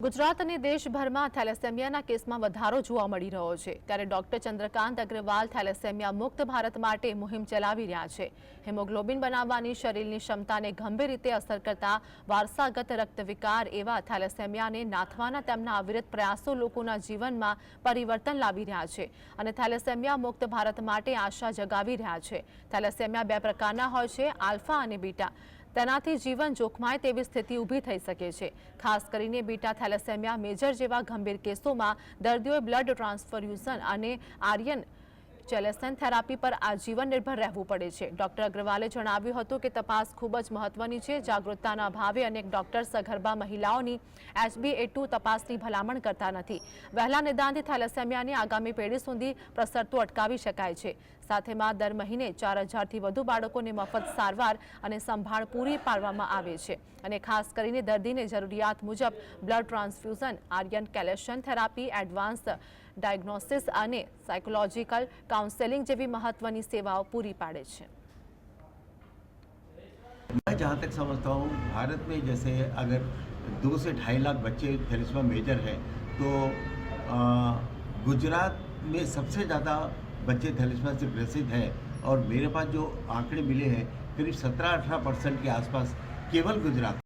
ગુજરાત અને દેશભરમાં થેલેસેમિયાના કેસમાં વધારો જોવા મળી રહ્યો છે ત્યારે ડોક્ટર ચંદ્રકાંત અગ્રવાલ થેલેસેમિયા મુક્ત ભારત માટે મુહિમ ચલાવી રહ્યા છે। હિમોગ્લોબિન બનાવવાની શરીરની ક્ષમતાને ગંભીર રીતે અસર કરતા વારસાગત રક્તવિકાર એવા થેલેસેમિયાને નાથવાના તેમના અવિરત પ્રયાસો લોકોના જીવનમાં પરિવર્તન લાવી રહ્યા છે અને થેલેસેમિયા મુક્ત ભારત માટે આશા જગાવી રહ્યા છે। થેલેસેમિયા બે પ્રકારના હોય છે, આલ્ફા અને બીટા। તેનાથી જીવન જોખમાય તેવી સ્થિતિ ઊભી થઈ શકે છે। ખાસ કરીને બીટા થેલેસેમિયા મેજર જેવા ગંભીર કેસોમાં દર્દીઓએ બ્લડ ટ્રાન્સફ્યુઝન અને આયર્ન ચેલેસન થેરાપી પર આજીવન નિર્ભર રહેવું પડે છે। ડોક્ટર અગ્રવાલે જણાવ્યું હતું કે તપાસ ખૂબ જ મહત્વની છે। જાગૃતતાના અભાવે અનેક ડોક્ટર સગર્ભા મહિલાઓની HbA2 તપાસની ભલામણ કરતા નથી। વહેલા નિદાનથી થેલેસેમિયાની આગામી પેઢી સુધી પ્રસરતું અટકાવી શકાય છે। સાથેમાં દર મહિને 4000થી વધુ બાળકોને મફત સારવાર અને સંભાળ પૂરી પાડવામાં આવે છે અને ખાસ કરીને દર્દીને જરૂરિયાત મુજબ blood transfusion, iron chelation therapy, advance diagnosis અને સાયકોલોજીકલ काउंसलिंग જેવી મહત્વની સેવાઓ પૂરી પાડે છે। मैं जहाँ तक समझता हूँ, भारत में जैसे अगर 2 से 2.5 लाख बच्चे थैलेसीमिया मेजर हैं तो गुजरात में सबसे ज़्यादा बच्चे थैलेसीमिया से ग्रसित हैं और मेरे पास जो आंकड़े मिले हैं करीब 17-18% के आसपास केवल गुजरात